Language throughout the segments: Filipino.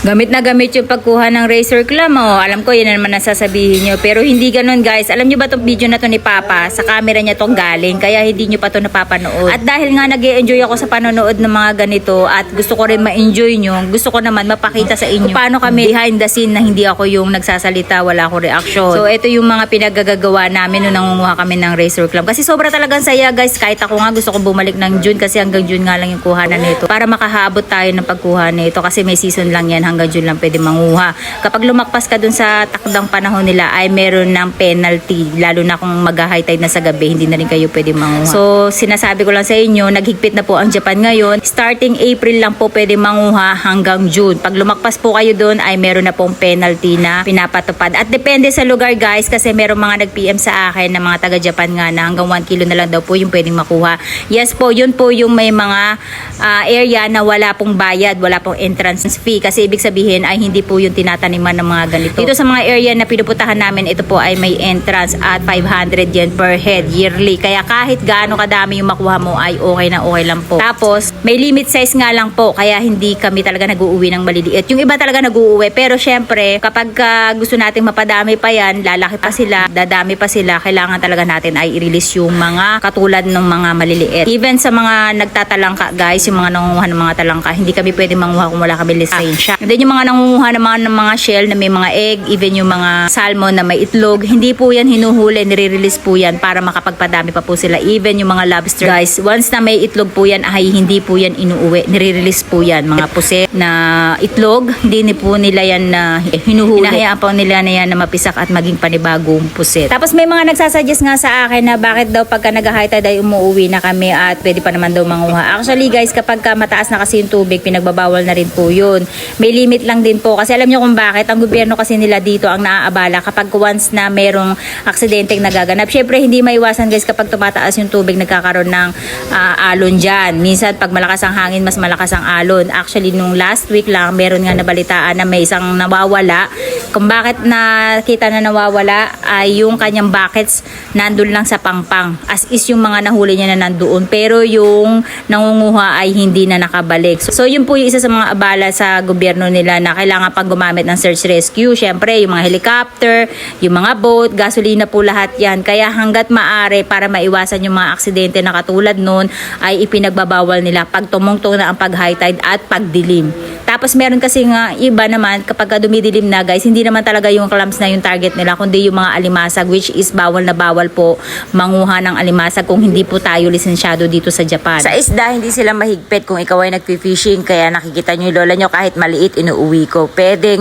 Gamit na gamit yung pagkuha ng razor clam. Oh, alam ko, yan naman nasasabihin nyo. Pero hindi ganun, guys. Alam nyo ba itong video na to ni Papa? Sa camera niya tong galing. Kaya hindi nyo pa to napapanood. At dahil nga nag-e-enjoy ako sa panonood ng mga ganito at gusto ko rin ma-enjoy nyo, gusto ko naman mapakita sa inyo paano kami behind the scene na hindi ako yung nagsasalita, wala akong reaction. So, ito yung mga pinagagagawa namin nung nangunguha kami ng razor clam. Kasi sobra talagang saya, guys. Kahit ako nga gusto ko bumalik ng June kasi hanggang June nga lang yung kuhanan nito. Para makahabot tayo ng pagkuha nito kasi may season lang yan, hanggang June lang pwede manguha. Kapag lumakpas ka dun sa takdang panahon nila ay meron ng penalty, lalo na kung mag-high tide na sa gabi, hindi na rin kayo pwede manguha. So sinasabi ko lang sa inyo, naghigpit na po ang Japan ngayon. Starting April lang po pwede manguha hanggang June. Pag lumakpas po kayo dun ay meron na pong penalty na pinapatupad. At depende sa lugar, guys, kasi meron mga nag-PM sa akin na mga taga-Japan nga na hanggang 1 kilo na lang daw po yung pwedeng makuha. Yes po, yun po yung may mga area na wala pong bayad, wala pong entrance fee, kasi ibig sabihin ay hindi po yung tinataniman ng mga ganito. Dito sa mga area na pinuputahan namin, ito po ay may entrance at 500 yen per head yearly. Kaya kahit gaano kadami yung makuha mo ay okay na okay lang po. Tapos may limit size nga lang po, kaya hindi kami talaga nag-uuwi ng maliliit. Yung iba talaga nag-uuwi, pero syempre kapag gusto nating mapadami pa yan, lalaki pa sila, dadami pa sila, kailangan talaga natin ay i-release yung mga katulad ng mga maliliit. Even sa mga nagtatalangka, guys, yung mga nangunguha ng mga talangka, hindi kami pwede manguha kung wala kami lisensya. And then yung mga nangunguha ng mga shell na may mga egg, even yung mga salmon na may itlog, hindi po yan hinuhuli, nire-release po yan para makapagpadami pa po sila. Even yung mga lobster, guys, once na may itlog po yan ay hindi po yan inuuwi, nire-release po yan. Mga puset na itlog, hindi po nila yan na hinuhuli. Hinahayaan po nila na yan na mapisak at maging panibagong puset. Tapos may mga nagsasuggest nga sa akin na bakit daw pagka nag-high tide ay umuuwi na kami at pwede pa naman daw manguha. Actually, guys, kapag mataas na kasi yung tubig, pinagbabawal na rin po yun. May limit lang din po. Kasi alam nyo kung bakit, ang gobyerno kasi nila dito ang naaabala kapag once na merong aksidenteng nagaganap. Syempre, hindi maiwasan, guys, kapag tumataas yung tubig, nagkakaroon ng alon dyan. Minsan, pag malakas ang hangin, mas malakas ang alon. Actually, nung last week lang, meron nga nabalitaan na may isang nawawala. Kung bakit nakita na nawawala, ay yung kanyang buckets nandun lang sa pangpang. As is yung mga nahuli niya na nandoon. Pero yung nangunguha ay hindi na nakabalik. So, yun po yung isa sa mga abala sa gobyerno nila na kailangan pang gumamit ng search rescue. Syempre, yung mga helicopter, yung mga boat, gasolina po lahat yan. Kaya hanggat maaari para maiwasan yung mga aksidente na katulad nun ay ipinagbabawal nila pag tumungtong na ang pag-high tide at pagdilim. Tapos meron kasi nga iba naman kapag dumidilim na, guys, hindi naman talaga yung clams na yung target nila kundi yung mga alimasag, which is bawal na bawal po manguha ng alimasag kung hindi po tayo lisensyado dito sa Japan. Sa isda, hindi sila mahigpit kung ikaw ay nagpi-fishing, kaya nakikita nyo yung lola nyo kahit maliit inuuwi ko. Pwede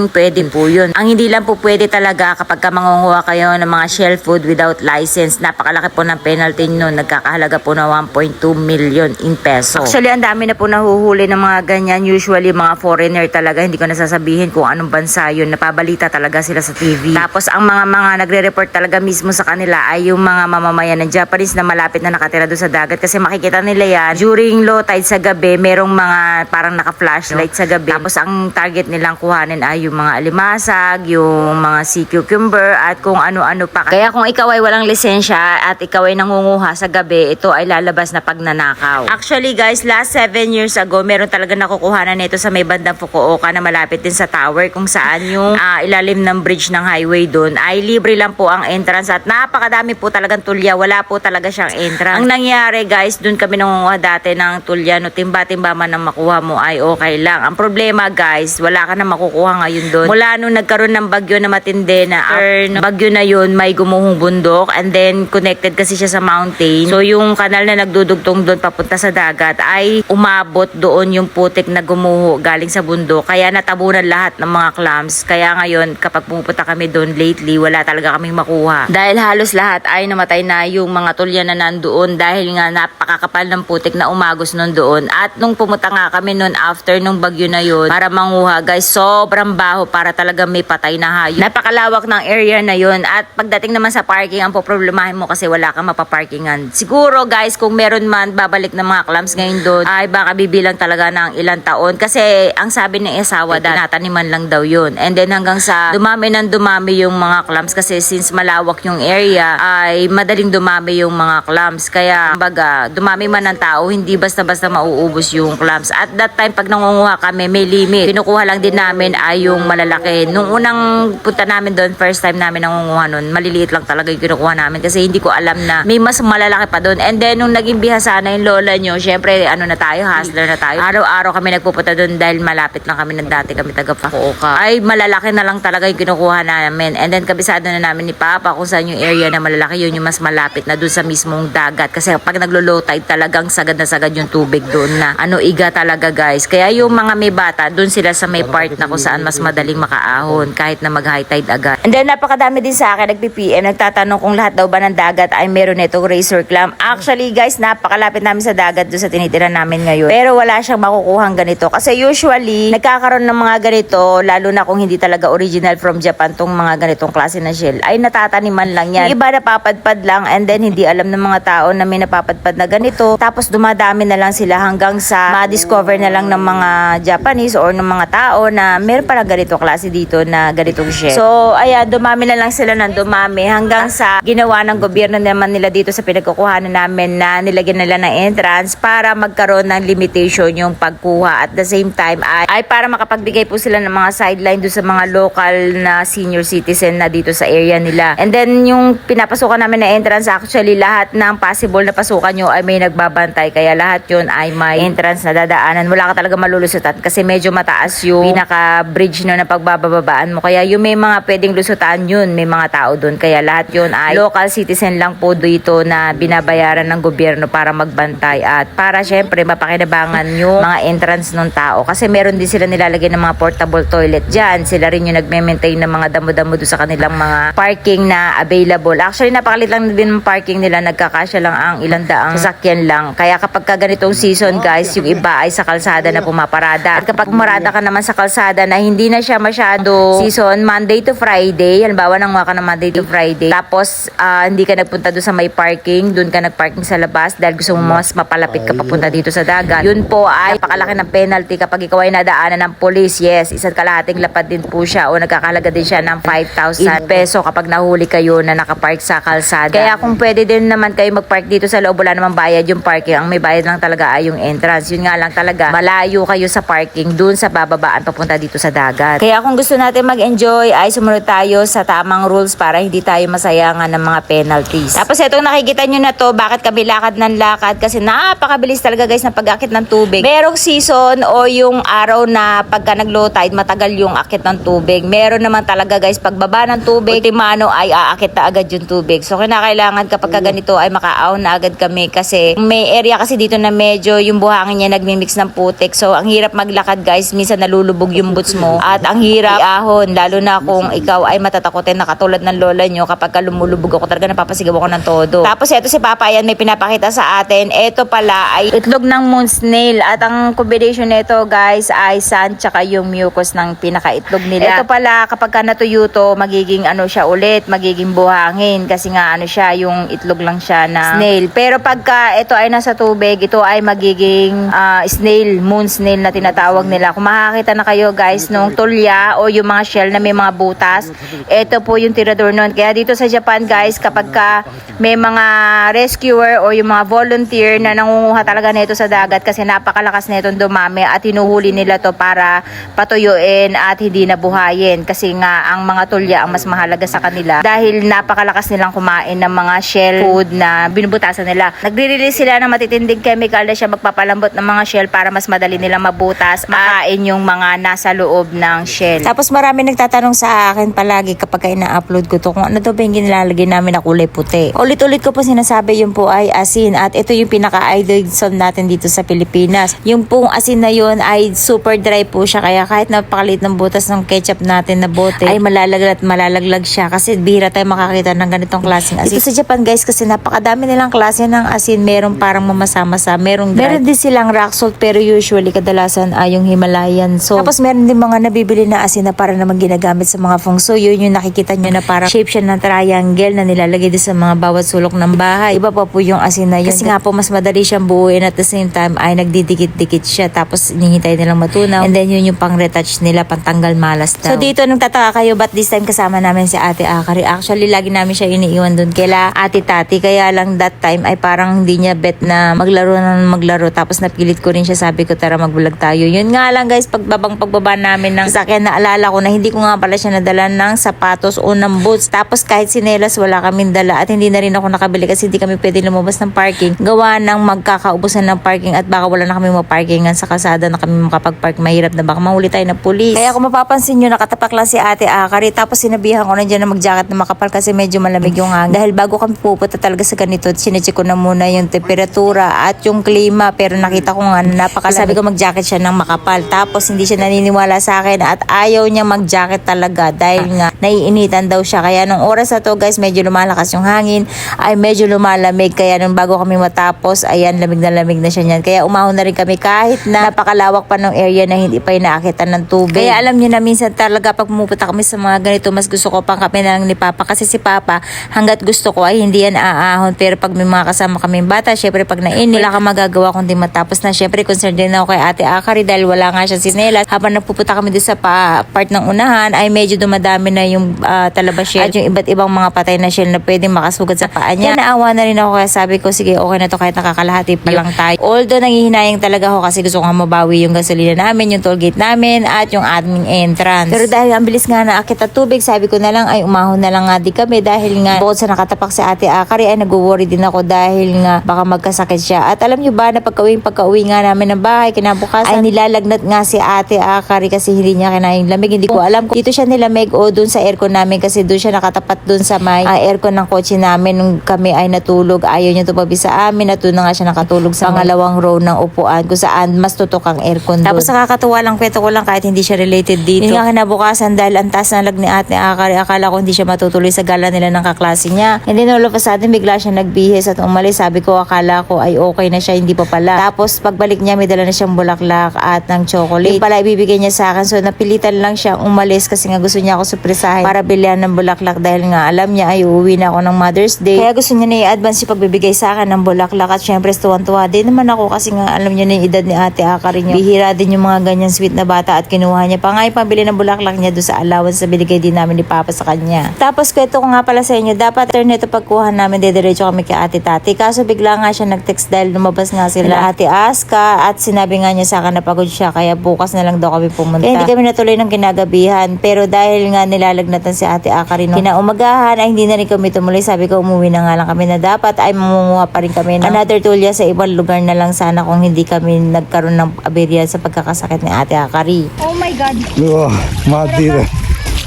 po yun. Ang hindi lang po pwede talaga kapag mangunguha kayo ng mga shell food without license, napakalaki po ng penalty nyo, nagkakahalaga po na 1.2 million in peso. Actually, ang dami na po nahuhuli ng mga ganyan, usually mga foreigner talaga, hindi ko nasasabihin kung anong bansa yun, napabalita talaga sila sa TV. Tapos ang mga nagre-report talaga mismo sa kanila ay yung mga mamamayan ng Japanese na malapit na nakatira doon sa dagat, kasi makikita nila yan during low tide sa gabi, merong mga parang naka-flashlight sa gabi. Tapos ang target nilang kuhanin ay yung mga alimasag, yung mga sea cucumber at kung ano-ano pa. Kaya kung ikaw ay walang lisensya at ikaw ay nangunguha sa gabi, ito ay lalabas na pagnanakaw. Actually, guys, last 7 years ago, meron talaga nakukuhanan nito sa may bandang Fukuoka na malapit din sa tower, kung saan yung ilalim ng bridge ng highway doon ay libre lang po ang entrance at napakadami po talagang tulya, wala po talaga siyang entrance. Ang nangyari, guys, doon kami nangunguha dati ng tulya, no, timba-timba man ang makuha mo ay okay lang. Ang problema, guys, wala ka na makukuha ngayon doon. Mula nung nagkaroon ng bagyo na matindi na after bagyo na yun, may gumuhong bundok and then connected kasi siya sa mountain. So yung kanal na nagdudugtong doon papunta sa dagat ay umabot doon yung putik na gumuho galing sa bundok. Kaya natabunan lahat ng mga clams. Kaya ngayon, kapag pumupunta kami doon lately, wala talaga kaming makuha. Dahil halos lahat ay namatay na yung mga tulya na nandoon dahil nga napakakapal ng putik na umagos nun doon. At nung pumunta nga kami noon after nung bagyo na yun para manguha, guys, sobrang baho para talaga may patay na hayop. Napakalawak ng area na yun. At pagdating naman sa parking, ang poproblemahin mo kasi wala kang mapaparkingan. Siguro, guys, kung meron man babalik ng mga clams ngayon doon, ay baka bibilang talaga ng ilang taon. Kasi ang sabi ng asawa, tinataniman lang daw yun. And then hanggang sa kaya dumami ng dumami yung mga clams kasi since malawak yung area ay madaling dumami yung mga clams. Kaya kumbaga dumami man ng tao, hindi basta-basta mauubos yung clams. At that time pag nangunguha kami may limit. Kinukuha lang din namin ay yung malalaki. Nung unang punta namin doon, first time namin nangunguha nun, maliliit lang talaga yung kinukuha namin kasi hindi ko alam na may mas malalaki pa doon. And then nung naging bihasa na yung lola nyo, syempre ano na tayo, hustler na tayo. Araw-araw kami nagpupunta doon dahil malapit lang kami ng dati kami taga Fukuoka. Ay malalaki na lang talaga yung kinukuha namin. And then kabisado na namin ni Papa kung saan yung area na malalaki, yun yung mas malapit na doon sa mismong dagat. Kasi pag naglo-low tide talagang sagad na sagad yung tubig doon na iga talaga guys. Kaya yung mga may bata, doon sila sa may part na kung saan mas madaling makaahon kahit na mag-high tide agad. And then napakadami din sa akin nagpi-PM, nagtatanong kung lahat daw ba ng dagat ay meron itong razor clam. Actually guys, napakalapit namin sa dagat doon sa tinitira namin ngayon. Pero wala siyang makukuhang ganito. Kasi usually, nagkakaroon ng mga ganito, lalo na kung hindi talaga original from Japan tong mga ganitong klase na shell, ay natataniman lang yan. Yung iba napapadpad lang and then hindi alam ng mga tao na may napapadpad na ganito. Tapos dumadami na lang sila hanggang sa ma-discover na lang ng mga Japanese or ng mga tao na meron pala ganito klase dito na ganitong shell. So, ayan, dumami na lang sila ng dumami hanggang sa ginawa ng gobyerno naman nila dito sa pinagkukuhanan namin na nilagyan nila ng entrance para magkaroon ng limitation yung pagkuha. At the same time ay para makapagbigay po sila ng mga sideline doon sa mga local na senior citizen na dito sa area nila. And then yung pinapasukan namin na entrance, actually lahat ng possible na pasukan nyo ay may nagbabantay. Kaya lahat yun ay may entrance na dadaanan. Wala ka talaga malulusutan kasi medyo mataas yung pinaka-bridge no na pagbababaan mo. Kaya yung may mga pwedeng lusutan yun, may mga tao doon. Kaya lahat yun ay local citizen lang po dito na binabayaran ng gobyerno para magbantay at para syempre mapakinabangan yung mga entrance ng tao. Kasi meron din sila nilalagay ng mga portable toilet dyan. Sila rin yung nagme-maintain ng mga damo-damo doon sa kanilang mga parking na available. Actually, napakalit lang din ng parking nila. Nagkakasya lang ang ilang daang sasakyan lang. Kaya kapag ka ganitong season guys, yung iba ay sa kalsada na pumaparada. At kapag pumarada ka naman sa kalsada na hindi na siya masyado season, Monday to Friday, halimbawa nang ka na Monday to Friday, tapos hindi ka nagpunta doon sa may parking, doon ka nagparking sa labas dahil gusto mo mas mapalapit ka papunta dito sa dagat, yun po ay napakalaki ng penalty kapag ikaw ay nadaanan ng police. Yes, isa't kalahating lapad din po siya o nagkakalaga din siya ng 5,000 peso kapag nahuli kayo na nakapark sa kalsada. Kaya kung pwede din naman kayo magpark dito sa loob, wala namang bayad yung parking. Ang may bayad lang talaga ay yung entrance. Yun nga lang talaga, malayo kayo sa parking dun sa bababaan papunta dito sa dagat. Kaya kung gusto natin mag-enjoy ay sumunod tayo sa tamang rules para hindi tayo masayangan ng mga penalties. Tapos itong nakikita nyo na to, bakit kami lakad ng lakad? Kasi napakabilis talaga guys ng pag-akit ng tubig. Merong season o yung araw na pagka nag-low tide, matagal yung akit ng tubig. Meron naman talaga guys, pagbaba ng tubig, ultimano ay aakit na agad yung tubig. So kinakailangan kapag ganito ay makaaon na agad kami kasi may area kasi dito na medyo yung buhangin niya nagmimix ng putik. So ang hirap maglakad guys, minsan nalulubog yung boots mo at ang hirap iahon, lalo na kung ikaw ay matatakotin na katulad ng lola nyo. Kapag lumulubog ako talaga napapasigaw ako ng todo. Tapos ito si Papa, yan may pinapakita sa atin. Ito pala ay itlog ng moon snail at ang combination nito guys ay sand tsaka yung mucus ng pinakaitlog nila. Ito pala kapag ka natuyo to, magiging siya ulit, magiging buhangin kasi nga siya, yung itlog lang siya na snail. Pero pagka ito ay nasa tubig, ito ay magiging snail, moon snail na tinatawag nila. Kung makakita na kayo guys nung tulya o yung mga shell na may mga butas, ito po yung tirador nun. Kaya dito sa Japan guys, kapag ka may mga rescuer o yung mga volunteer na nangunguha talaga nito sa dagat kasi napakalakas nitong dumami at hinuhuli nila to para patuyuin at hindi na buhayin kasi nga ang mga tulya ang mas mahalaga sa kanila dahil napakalakas nilang kumain ng mga shell food na binubutasan nila. Nagre-release sila ng matitinding chemical na siya magpapalambot ng mga shell para mas madali nilang mabutas, makain yung mga nasa loob ng shell. Tapos marami nagtatanong sa akin palagi kapag ina-upload ko to kung ano to ba yung nilalagay namin na kulay puti. Ulit-ulit ko po sinasabi yun po ay asin at ito yung pinaka-idol natin dito sa Pilipinas. Yung pong asin na yun ay super dry po siya kaya kahit napakaliit ng butas ng ketchup natin na bote ay malalaglag siya kasi bihira tayo makakita ng ganitong klaseng asin. Dito sa Japan guys kasi napakadami nilang klase ng asin. Meron parang mamasa-masa, meron din silang rock salt pero usually kadalasan ay yung Himalayan salt. Tapos meron din mga nabibili na asin na para naman ginagamit sa mga feng shui. Yun yung nakikita nyo na parang shape siya ng triangle na nilalagay din sa mga bawat sulok ng bahay. Iba pa po yung asin na yun. Kasi nga po mas madali siyang buuin at the same time ay nagdidikit-dikit siya tapos hinihintay nilang matunaw and then yun yung pang retouch nila, pantanggal malas daw. So dito nagtataka kayo ba't this time kasama namin si Ate Akari. Actually, lagi namin siya iniiwan doon kaila Ate Tati. Kaya lang that time ay parang hindi niya bet na maglaro. Tapos napilit ko rin siya, sabi ko tara mag-vlog tayo. Yun nga lang guys, pagbaba namin ng sasakyan, naalala ko na hindi ko nga pala siya nadala ng sapatos o ng boots. Tapos kahit sinelas wala kaming dala at hindi na rin ako nakabili kasi hindi kami pwede lumabas ng parking. Gawa ng magkakaubusan ng parking at baka wala na kami maparkingan sa kalsada na kami makapag-park. Mahirap na baka mahuli tayo ng pulis. Kaya kung mapapansin nyo, nakatapak lang si Ate Akari. Tapos sinabihan ko na dyan na mag-jacket na makapal kasi medyo malamig yung hangin. Dahil bago kami pupunta talaga sa ganito, sinecheck ko na muna yung temperatura at yung klima. Pero nakita ko nga na napakalamig. Sabi ko mag-jacket siya ng makapal. Tapos hindi siya naniniwala sa akin at ayaw niya mag-jacket talaga dahil nga naiinitan daw siya. Kaya nung oras na to guys, medyo lumalakas yung hangin, ay medyo lumalamig. Kaya nung bago kami matapos, ayan, lamig na siya niyan. Kaya umahon na rin kami kahit na napakalawak pa ng area na hindi pa inaakitan ng tubig. Kaya alam niyo na minsan talaga pag pumupunta kami sa mga ganito, mas gusto ko pang kami na lang ni Papa. Kasi si Papa, hanggat gusto ko ay hindi yan aahon. Pero pag may mga kasama kaming bata, syempre pag nainit, wala kang magagawa kundi matapos na. Syempre concerned din ako kay Ate Akari dahil wala nga siya sinelas. Habang nagpupunta kami doon sa part ng unahan, ay medyo dumadami na yung talabashell at yung iba't ibang mga patay na shell na pwedeng makasugat sa paa niya. Kaya naawa na rin ako kaya sabi ko, sige okay na to kahit nakakalahati pa lang tayo. Although nanghihinayang talaga ako kasi gusto ko mabawi yung gasolina namin, yung toll gate namin at yung aming entrance. Pero dahil ang bilis nga na akit at tubig, sabi ko na lang ay umahon na lang nga di kami dahil nga bukod sa nakatapak si Ate Akari ay nag-worry din ako dahil nga baka magkasakit siya. At alam nyo ba na pagka-uwi nga namin ng bahay kinabukasan ay nilalagnat nga si Ate Akari kasi hindi niya kinayang lamig. Hindi ko alam kung dito siya nilamig o dun sa aircon namin kasi dun siya nakatapat dun sa may aircon ng kotse namin nung kami ay natulog. Ayaw niya tumabi sa amin at dun na nga siya nakatulog sa pangalawang row ng upuan kung saan mas tutok ang aircon dun. Tapos nakakatuwa lang, kwento ko lang kahit hindi siya related dito. Yung nga kinabukasan dahil ang taas ng lag ni Ate Akari, akala ko hindi siya matutuloy sa gala nila ng kaklase niya. And then all of a sudden bigla siya nagbihis at umalis. Sabi ko akala ko ay okay na siya, hindi pa pala. Tapos pagbalik niya may dala na siyang bulaklak at ng chocolate. Yung pala ibibigay niya sa akin. So napilitan lang siya umalis kasi nga gusto niya ako surprisahin para bilhan ng bulaklak dahil nga alam niya ay uuwi na ako ng Mother's Day. Kaya gusto niya na i-advance yung pagbibigay sa akin ng bulaklak at syempre tuwan-tuwa din naman ako kasi nga alam niya na yung edad ni Ate Akari niya. Bihira din yung mga ganyan sweet na bata at kinuha niya pa nga yung pambili ng bulaklak niya doon sa allowance na binigay din namin ni Papa sa kanya. Tapos kwento ko nga pala sa inyo, dapat turn nito pagkuha namin dediretso kami kay Ate Tati. Kaso bigla nga siya nag-text dahil lumabas nga sila Ate Aska at sinabi nga niya sa akin na pagod siya kaya bukas na lang daw kami pumunta. Kaya hindi kami natuloy ng kinagabihan pero dahil nga nilalagnatan si Ate Akari no, kinaumagahan ay hindi na rin kami tumuloy. Sabi ko umuwi na nga lang kami na dapat ay mamunguha pa rin kami ng another tulya sa ibang lugar na lang sana kung hindi kami nagkaroon ng aberya sa pagkakasakit ni Ate Akari. Oh my God. うわ、マジで。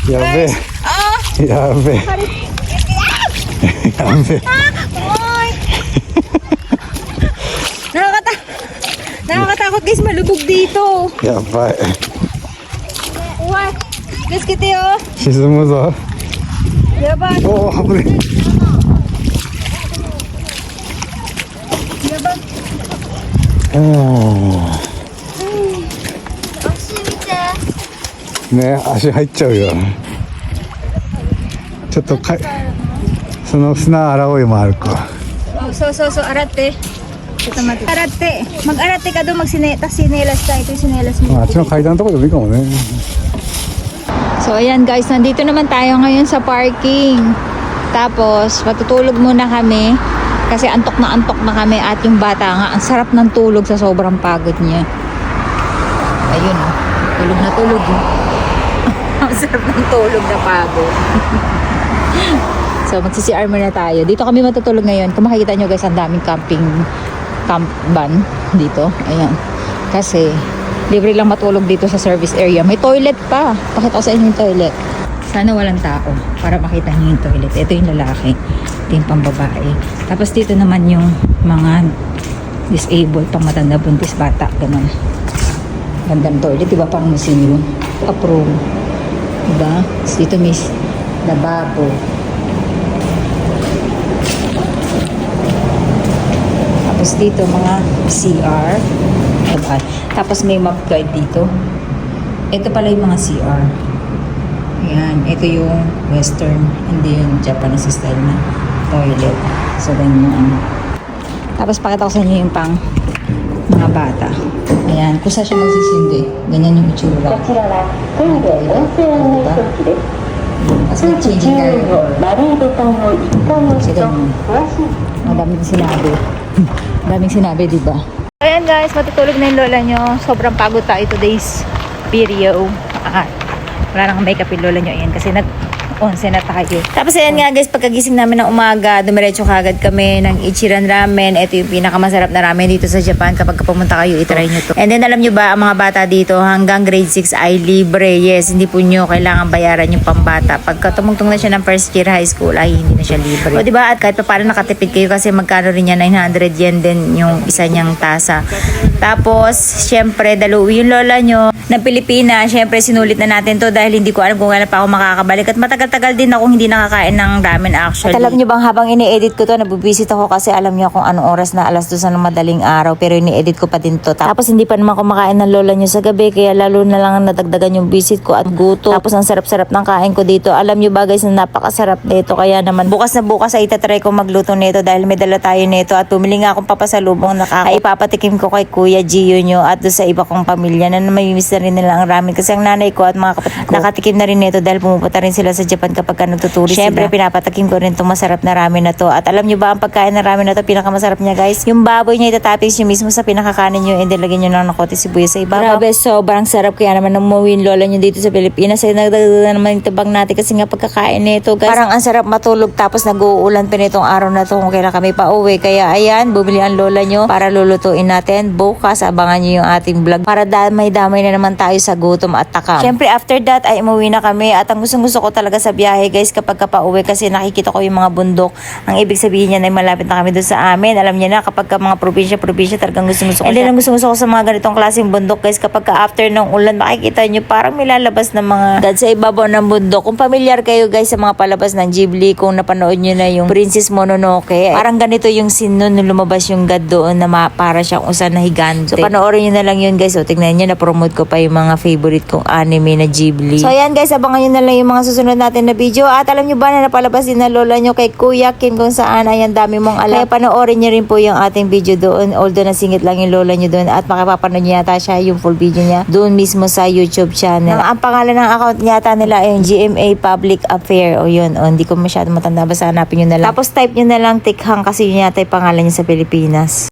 やべえ。やべえ。やべえ。 Nakakatakot guys, malubog dito. やばい。 What? Let's get it oh. 沈むぞ。 Yabang. おお、危ね Yabang. え。ね、足入っちゃうよ。ちょっとその砂洗おうよ、マルコ。 Oh, so, arate. Ito mati. Arate. Mag-arate ka doon, sinelas ka. Ito yung sinelas mo. あっちの階段のとこでもいいかもね。 So ayan guys, nandito naman tayo ngayon sa parking. Tapos matutulog muna kami kasi antok na kami at yung bata nga ang sarap ng tulog sa sobrang pagod niya. Ayun oh, tulog na tulog oh. Ang sarap ng tulog na pagod. So magsi-CR muna tayo. Dito kami matutulog ngayon. Kung makikita nyo guys, ang daming camp van dito. Ayan. Kasi libre lang matulog dito sa service area. May toilet pa. Pakita ko sa inyo yung toilet. Sana walang tao para makita niyo yung toilet. Ito yung lalaki. Ito yung pambabae. Tapos dito naman yung mga disabled, pang matanda, buntis, bata. Ganun. Gandang toilet. Diba parang museum? Approve. Diba? Tapos dito may lababo. Tapos dito mga CR. Tapos may map guide dito. Ito pala yung mga CR. Ayan, ito yung western, hindi yung Japanese style na toilet. So, ganyan. Tapos pakita ko sa inyo yung pang mga bata. Ayan, kung saan siya magsisindi. Ganyan yung itsura. Diba? Tapos mag-changing kayo. Kasi ganyan. Madaming sinabi. Madaming sinabi, diba? Ayan guys, matutulog na yung lola nyo. Sobrang pagod tayo today's video. Wala nang makeup yung lola nyo. Ayan, kasi nag-11 na tayo. Tapos ayan nga guys, pagkagising namin ng umaga, dumiretso kagad kami ng Ichiran Ramen. Ito yung pinakamasarap na ramen dito sa Japan. Kapag pumunta kayo, itry nyo to. And then alam nyo ba, ang mga bata dito hanggang grade 6 ay libre. Yes, hindi po nyo kailangan bayaran yung pambata. Pagka tumungtong na siya ng first year high school, ay hindi na siya libre. O diba, at kahit pa paano nakatipid kayo kasi magkano rin yan, 900 yen din yung isa niyang tasa. Tapos, syempre, daluwi yung lola nyo ng Pilipinas. Syempre, sinulit na natin to dahil hindi ko alam kung kailan pa ako makakabalik. At matagal-tagal din ako hindi nakakain ng ramen actually. At alam nyo bang habang ini-edit ko to, nabubisit ako kasi alam nyo kung anong oras na 2:00 ng madaling araw. Pero ini-edit ko pa din to. Tapos hindi pa naman kumakain ng lola nyo sa gabi. Kaya lalo na lang nadagdagan yung visit ko at guto. Tapos ang sarap-sarap ng kain ko dito. Alam nyo ba guys na napakasarap nito. Kaya naman bukas na bukas ay itatry ko magluto nito dahil may dala tayo nito. At bumili nga akong papasalubong na ay ipapatikim ko kay Kuya Gio nyo at doon sa iba kong pamilya na may-miss na rin nila ang ramen. Kasi ang nanay ko at mga kapatid ko nakatikim na rin nito dahil pumupunta rin sila sa Japan kapag nagtuturis sila. Siyempre, pinapatakim ko rin itong masarap na ramen na to. At alam nyo ba, ang pagkain ng ramen na to, pinakamasarap niya guys. Yung baboy niya, itatapigs nyo mismo sa pinakakanin nyo and then lagyan nyo ng nakote sibuyas sa ibabaw. Grabe, sobrang sarap. Kaya naman umuwi yung lola nyo dito sa Pilipinas. Ay nagdagdagan naman yung tabang natin kasi nga pagkakain nito guys. Parang ang sarap matulog tapos nag-uulan pa nitong araw na to kung kailan kami pa uwi. Kaya ayan, bumili ang lola nyo para lulutuin natin. Bukas, abangan nyo yung ating vlog para damay-damay na naman tayo sa gutom at takam. Siyempre, after that ay umuwi na kami at ang gusto ko talaga sa biyahe guys kapag pauwi kasi nakikita ko yung mga bundok. Ang ibig sabihin niya ay malapit na kami doon sa amin. Alam niya na kapag mga probinsya talagang gusto ko. And then ang gusto ko sa mga ganitong klaseng bundok guys kapag after ng ulan makikita nyo parang may lalabas na mga dad sa ibabaw ng bundok. Kung familiar kayo guys sa mga palabas ng Ghibli, kung napanood nyo na yung Princess Mononoke, parang ganito yung scene nun nung lumabas yung god doon na para siyang usan na higante. So panoorin nyo na lang yun guys. So tignan nyo, na-promote ko pa yung mga favorite kong anime na Ghibli. So ayan guys, abangan nyo na lang yung mga susunod natin na video. At alam nyo ba na napalabas din na lola nyo kay Kuya Kim kung saan ayan dami mong alam. Kaya panoorin nyo rin po yung ating video doon. Although nasingit lang yung lola nyo doon at makapapanood nyo yata siya yung full video niya doon mismo sa YouTube channel. Ang pangalan ng account yata nila ay yung GMA Public Affair o yun. O, hindi ko masyado matanda. Basta hanapin nyo na lang. Tapos type nyo na lang Tikhang kasi yun yata yung pangalan niya sa Pilipinas.